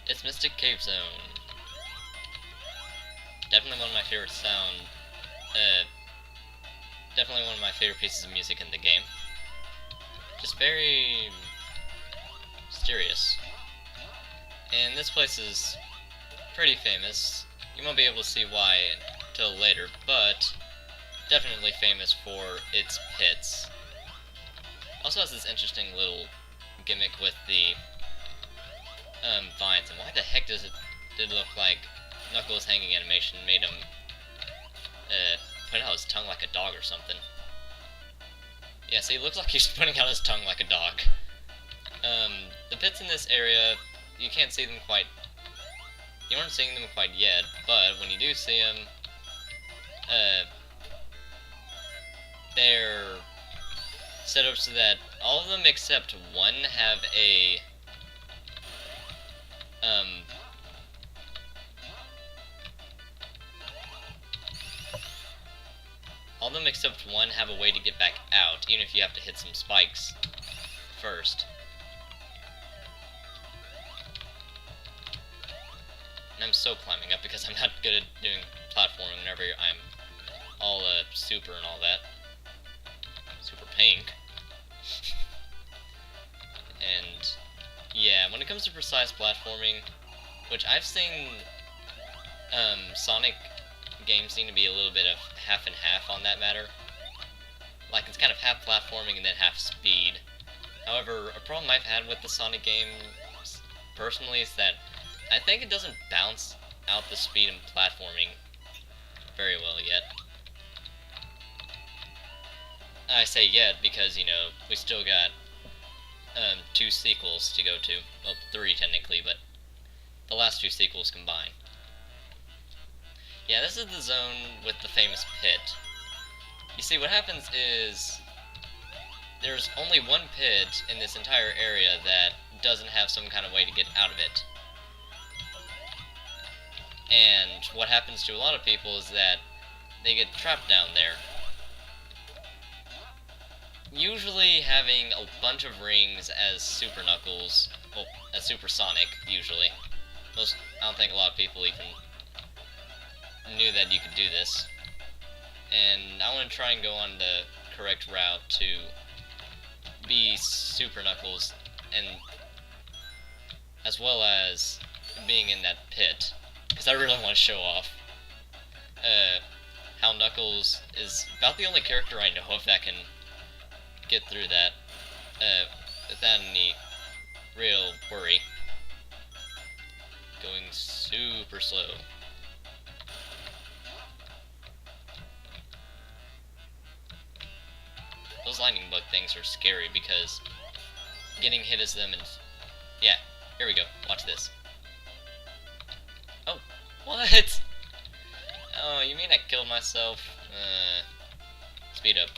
It's Mystic Cave Zone. Definitely one of my favorite definitely one of my favorite pieces of music in the game. Just very mysterious. And this place is pretty famous. You won't be able to see why till later, but definitely famous for its pits. Also has this interesting little gimmick with the vines, and why the heck did it look like Knuckles' hanging animation made him put out his tongue like a dog or something. Yeah, see, it looks like he's putting out his tongue like a dog. The pits in this area, you can't see them quite. You aren't seeing them quite yet, but when you do see them, they're set up so that all of them except one have a all of them except one have a way to get back out, even if you have to hit some spikes first. And I'm so climbing up because I'm not good at doing platforming whenever I'm all super and all that. Super pink. And yeah, when it comes to precise platforming, which I've seen Sonic games seem to be a little bit of half and half on that matter. Like, it's kind of half platforming and then half speed. However, a problem I've had with the Sonic games, personally, is that I think it doesn't balance out the speed and platforming very well yet. I say yet because, you know, we still got 2 sequels to go to. Well, 3 technically, but the last 2 sequels combined. Yeah, this is the zone with the famous pit. You see, what happens is there's only one pit in this entire area that doesn't have some kind of way to get out of it. And what happens to a lot of people is that they get trapped down there. Usually having a bunch of rings as Super Knuckles, well, as Super Sonic, usually. I don't think a lot of people even knew that you could do this. And I want to try and go on the correct route to be Super Knuckles, and as well as being in that pit, because I really want to show off how Knuckles is about the only character I know of that can get through that without any real worry. Going super slow. Those lightning bug things are scary because getting hit as them and... Yeah, here we go. Watch this. Oh, what? Oh, you mean I killed myself? Speed up.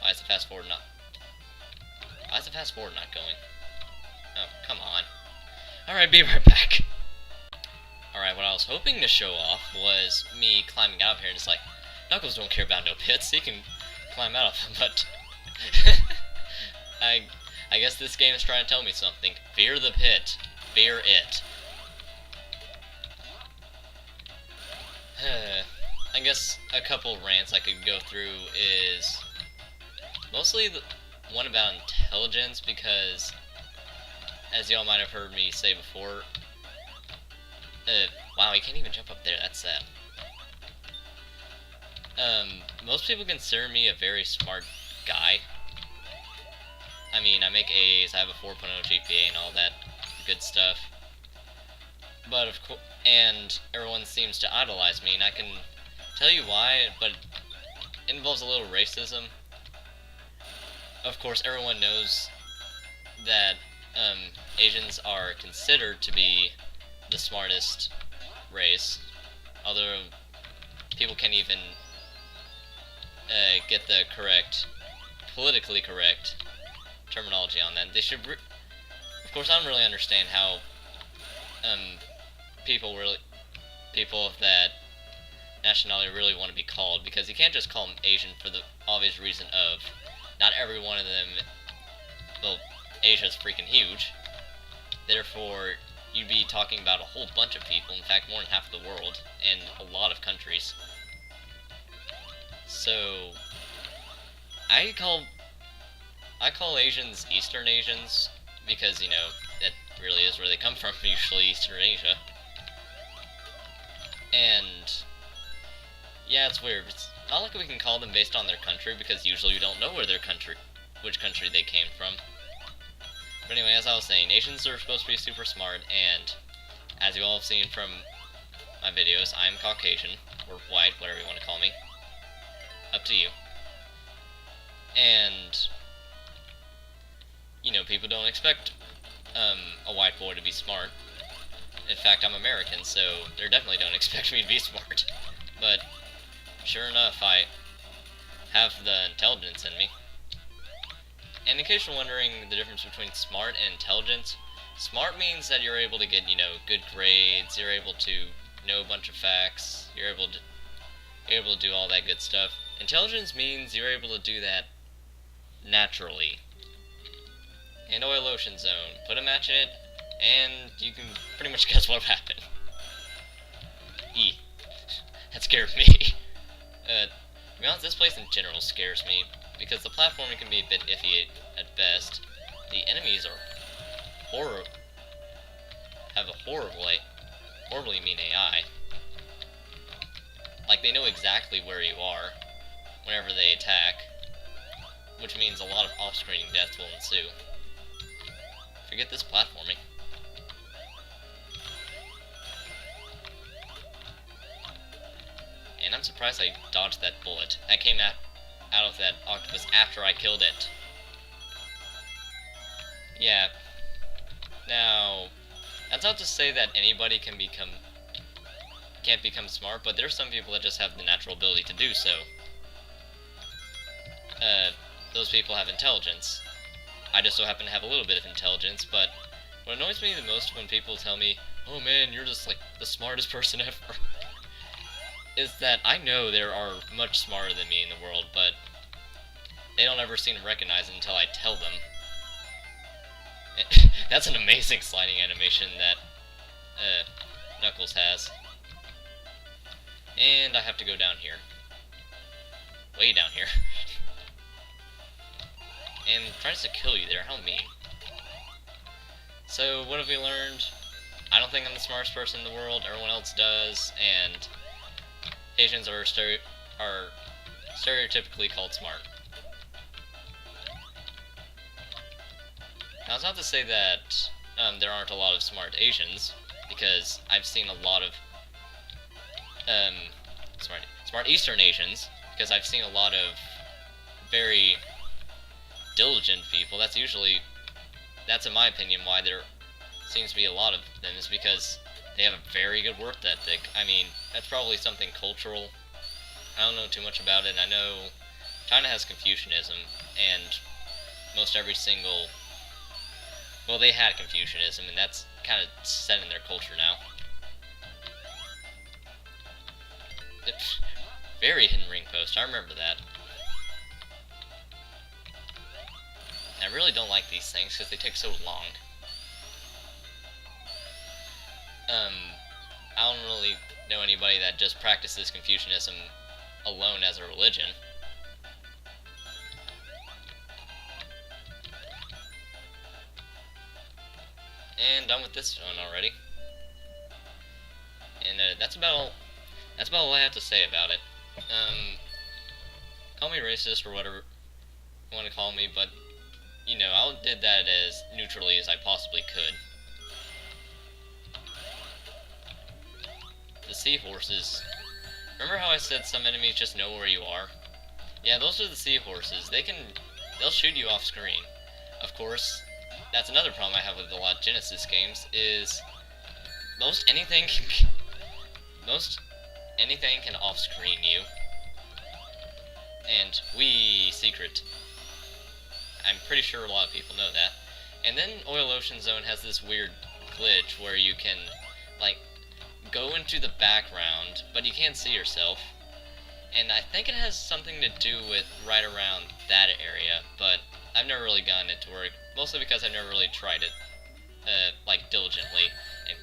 Why is the fast forward not... Why is the fast forward not going? Oh, come on. Alright, be right back. Alright, what I was hoping to show off was me climbing out of here and just like, Knuckles don't care about no pits, he can climb out of them, but I guess this game is trying to tell me something. Fear the pit. Fear it. I guess a couple rants I could go through is mostly the one about intelligence, because as y'all might have heard me say before, wow, he can't even jump up there, that's sad. Most people consider me a very smart guy. I mean, I make A's, I have a 4.0 GPA and all that good stuff. But of course, and everyone seems to idolize me, and I can tell you why, but it involves a little racism. Of course, everyone knows that Asians are considered to be the smartest race, although people can't even get the correct, politically correct terminology on that. They should, of course, I don't really understand how people of that nationality really want to be called, because you can't just call them Asian for the obvious reason of not every one of them, well, Asia's freaking huge. Therefore, you'd be talking about a whole bunch of people, in fact more than half of the world, and a lot of countries. So, I call Asians Eastern Asians, because, you know, that really is where they come from, usually Eastern Asia. And, yeah, it's weird. It's not like we can call them based on their country, because usually we don't know which country they came from. But anyway, as I was saying, Asians are supposed to be super smart, and as you all have seen from my videos, I'm Caucasian, or white, whatever you want to call me. Up to you. And, you know, people don't expect a white boy to be smart. In fact, I'm American, so they definitely don't expect me to be smart. But, sure enough, I have the intelligence in me. And in case you're wondering the difference between smart and intelligence, smart means that you're able to get, you know, good grades, you're able to know a bunch of facts, you're able to do all that good stuff. Intelligence means you're able to do that naturally. And Oil Ocean Zone, put a match in it, and you can pretty much guess what'll happen. That scared me. To be honest, this place in general scares me, because the platforming can be a bit iffy at best. The enemies are have a horribly mean AI. Like, they know exactly where you are whenever they attack, which means a lot of off-screen deaths will ensue. Forget this platforming. And I'm surprised I dodged that bullet. That came out of that octopus after I killed it. Yeah. Now, that's not to say that anybody can't become smart, but there's some people that just have the natural ability to do so. Those people have intelligence. I just so happen to have a little bit of intelligence, but what annoys me the most when people tell me, "Oh man, you're just like the smartest person ever," is that I know there are much smarter than me in the world, but they don't ever seem to recognize it until I tell them. That's an amazing sliding animation that Knuckles has. And I have to go down here. Way down here. And tries to kill you there, how mean. So, what have we learned? I don't think I'm the smartest person in the world, everyone else does, and Asians are stereotypically called smart. Now, it's not to say that there aren't a lot of smart Asians, because I've seen a lot of smart Eastern Asians, because I've seen a lot of very diligent people. That's in my opinion why there seems to be a lot of them, is because they have a very good work ethic. I mean, that's probably something cultural. I don't know too much about it. I know China has Confucianism, and most every single... Well, they had Confucianism, and that's kind of set in their culture now. Very hidden ring post, I remember that. I really don't like these things because they take so long. I don't really know anybody that just practices Confucianism alone as a religion. And done with this zone already. And that's about all I have to say about it. Call me racist or whatever you want to call me, but you know, I did that as neutrally as I possibly could. The seahorses. Remember how I said some enemies just know where you are? Yeah, those are the seahorses. They'll shoot you off screen. Of course, that's another problem I have with a lot of Genesis games, is most anything can off-screen you. And secret. I'm pretty sure a lot of people know that. And then Oil Ocean Zone has this weird glitch where you can, like, go into the background, but you can't see yourself. And I think it has something to do with right around that area, but I've never really gotten it to work, mostly because I've never really tried it. like, diligently. And,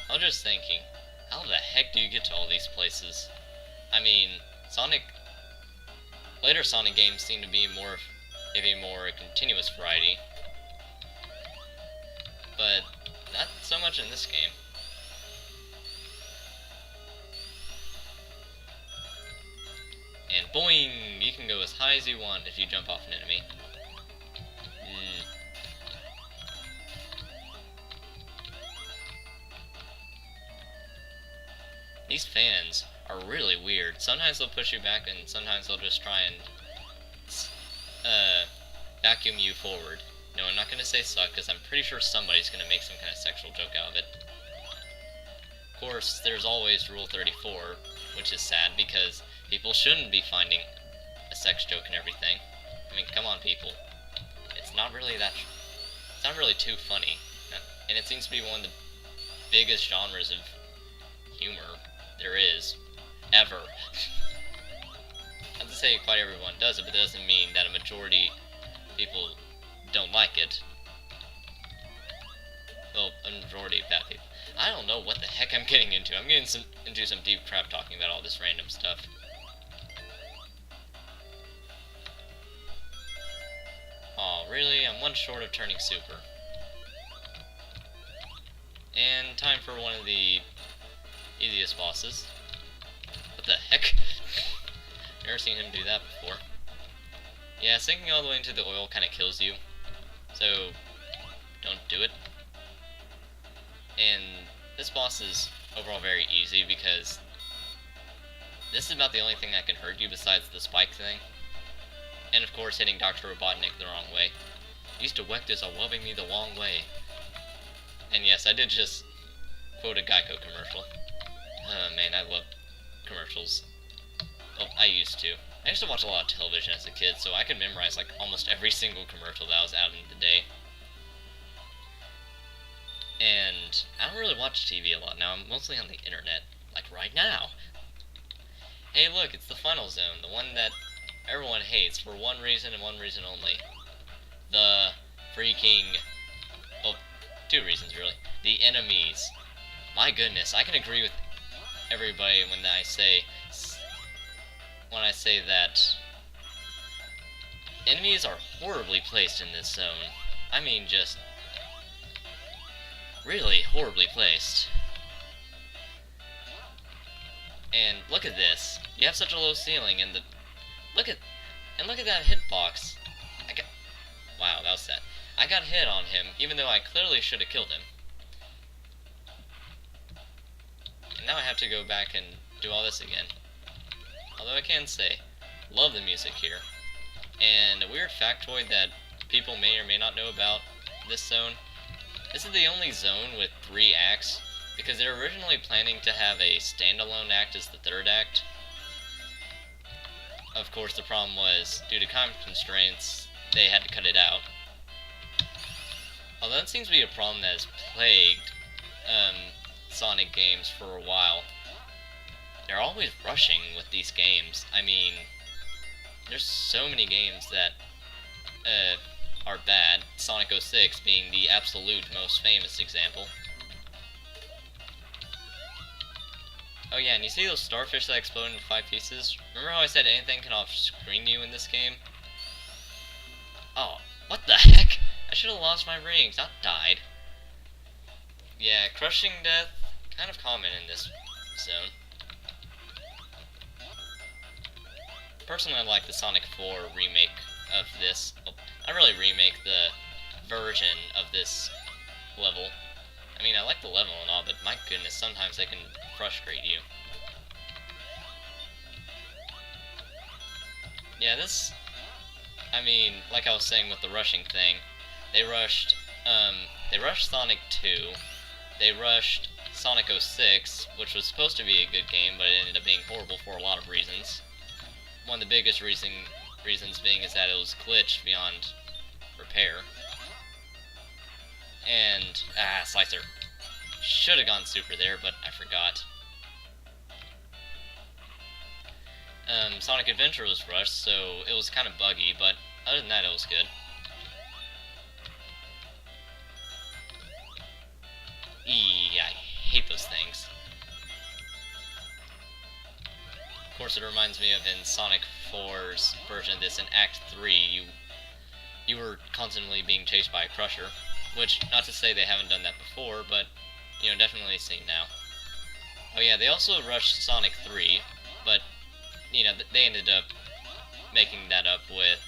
I was just thinking, how the heck do you get to all these places? I mean, later Sonic games seem to be more of a more continuous variety, but not so much in this game. And boing! You can go as high as you want if you jump off an enemy. These fans are really weird. Sometimes they'll push you back, and sometimes they'll just try and vacuum you forward. No, I'm not gonna say suck, because I'm pretty sure somebody's gonna make some kind of sexual joke out of it. Of course, there's always Rule 34, which is sad, because people shouldn't be finding a sex joke and everything. I mean, come on, people. It's not really too funny. And it seems to be one of the biggest genres of humor there is, ever. Not to say quite everyone does it, but that doesn't mean that a majority of people don't like it. Well, a majority of bad people. I don't know what the heck I'm getting into. I'm getting into some deep crap talking about all this random stuff. Oh, really? I'm one short of turning super. And time for one of the easiest bosses. What the heck? Never seen him do that before. Yeah, sinking all the way into the oil kind of kills you, so don't do it. And this boss is overall very easy because this is about the only thing that can hurt you besides the spike thing. And of course hitting Dr. Robotnik the wrong way. Used to whack this a loving me the long way. And yes, I did just quote a Geico commercial. Oh man, I love commercials. Well, I used to. I used to watch a lot of television as a kid, so I could memorize like almost every single commercial that was out in the day. And I don't really watch TV a lot now. I'm mostly on the internet, like right now. Hey look, it's the Final Zone, the one that everyone hates for one reason and one reason only. The freaking... well, two reasons really. The enemies. My goodness, I can agree with everybody when I say that enemies are horribly placed in this zone. I mean, just really horribly placed. And look at this. You have such a low ceiling, and look at that hitbox. Wow, that was sad. I got hit on him, even though I clearly should have killed him. And now I have to go back and do all this again. Although I can say, love the music here. And a weird factoid that people may or may not know about this zone, this is the only zone with 3 acts, because they were originally planning to have a standalone act as the 3rd act. Of course, the problem was, due to time constraints, they had to cut it out. Although that seems to be a problem that has plagued Sonic games for a while. They're always rushing with these games. I mean, there's so many games that are bad, Sonic 06 being the absolute most famous example. Oh yeah, and you see those starfish that explode into 5 pieces? Remember how I said anything can off-screen you in this game? Oh, what the heck? I should have lost my rings, not died. Yeah, crushing death, kind of common in this zone. Personally, I like the Sonic 4 remake of this. Well, not really remake, the version of this level. I mean, I like the level and all, but my goodness, sometimes they can frustrate you. Yeah, this... I mean, like I was saying with the rushing thing, they rushed Sonic 2, they rushed Sonic 06, which was supposed to be a good game, but it ended up being horrible for a lot of reasons. One of the biggest reasons being is that it was glitched beyond repair. And, Slicer. Should have gone super there, but I forgot. Sonic Adventure was rushed, so it was kind of buggy, but other than that, it was good. I hate those things. Of course, it reminds me of in Sonic 4's version of this, in Act 3, you were constantly being chased by a Crusher, which, not to say they haven't done that before, but, you know, definitely seen now. Oh yeah, they also rushed Sonic 3, but, you know, they ended up making that up with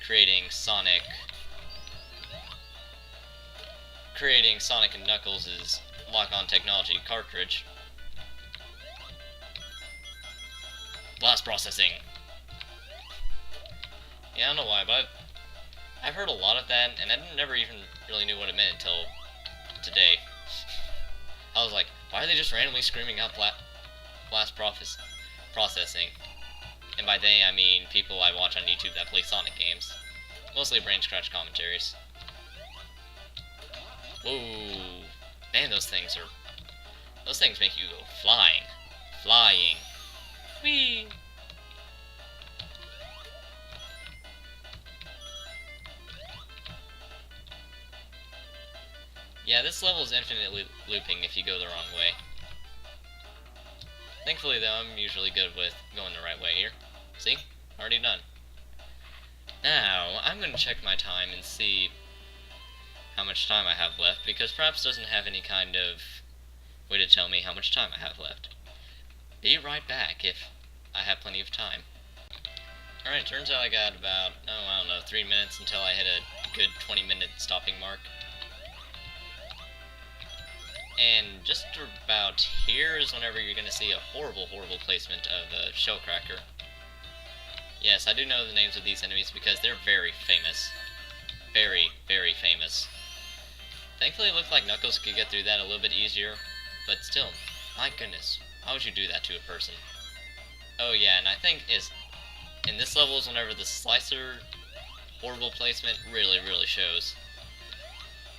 creating Sonic and Knuckles' lock-on technology cartridge. Blast processing. Yeah, I don't know why, but I've heard a lot of that, and I never even really knew what it meant until today. I was like, why are they just randomly screaming out blast processing? And by they, I mean people I watch on YouTube that play Sonic games. Mostly brain scratch commentaries. Whoa. Man, those things make you go flying. Flying. Whee! Yeah, this level is infinitely looping if you go the wrong way. Thankfully, though, I'm usually good with going the right way here. See? Already done. Now, I'm going to check my time and see how much time I have left, because Fraps doesn't have any kind of way to tell me how much time I have left. Be right back if I have plenty of time. Alright, turns out I got about, I don't know, 3 minutes until I hit a good 20-minute stopping mark. And just about here is whenever you're going to see a horrible, horrible placement of a Shellcracker. Yes, I do know the names of these enemies because they're very famous. Very, very famous. Thankfully, it looked like Knuckles could get through that a little bit easier, but still, my goodness, why would you do that to a person? Oh yeah, and I think in this level is whenever the Slicer horrible placement really, really shows.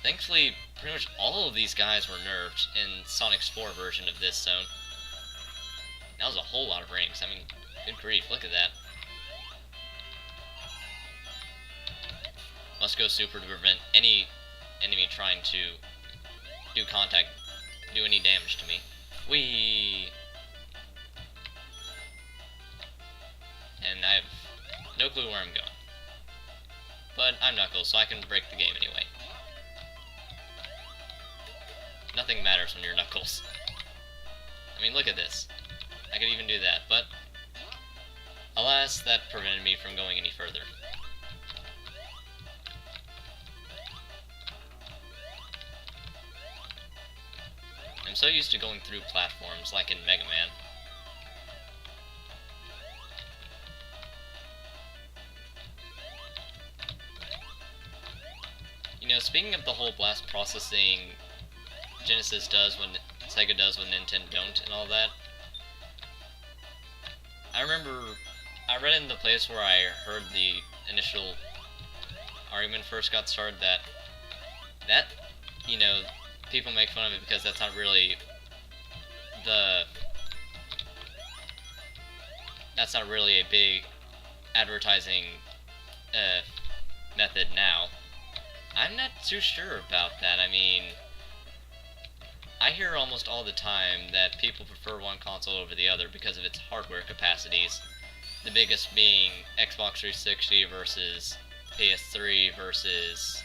Thankfully, pretty much all of these guys were nerfed in Sonic's 4 version of this zone. That was a whole lot of rings. I mean, good grief, look at that. Must go super to prevent any enemy trying to do any damage to me. Whee! And I have no clue where I'm going. But I'm Knuckles, so I can break the game anyway. Nothing matters when you're Knuckles. I mean, look at this. I could even do that, but alas, that prevented me from going any further. I'm so used to going through platforms like in Mega Man. You know, speaking of the whole blast processing Genesis does when Sega does when Nintendo don't and all that, I remember I read in the place where I heard the initial argument first got started that you know, people make fun of it because that's not really a big advertising method now. I'm not too sure about that. I mean, I hear almost all the time that people prefer one console over the other because of its hardware capacities. The biggest being Xbox 360 versus PS3 versus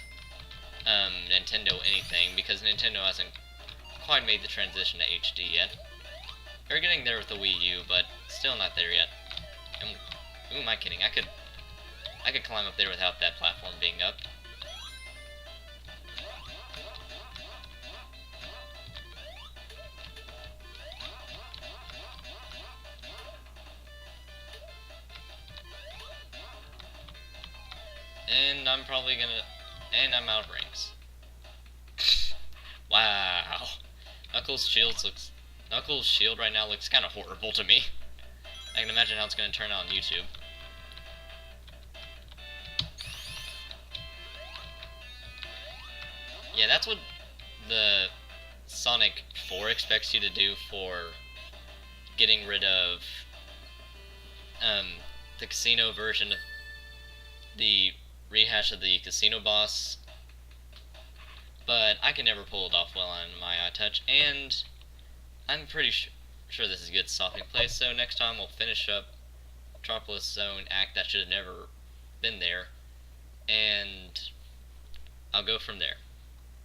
Nintendo anything, because Nintendo hasn't quite made the transition to HD yet. They're getting there with the Wii U, but still not there yet. And who am I kidding? I could climb up there without that platform being up. And I'm out of rings. Wow. Knuckles' shield right now looks kind of horrible to me. I can imagine how it's going to turn out on YouTube. Yeah, that's what the Sonic 4 expects you to do for getting rid of the casino version of the rehash of the casino boss, but I can never pull it off well on my touch, and I'm pretty sure this is a good stopping place, so next time we'll finish up Metropolis Zone Act that should have never been there, and I'll go from there.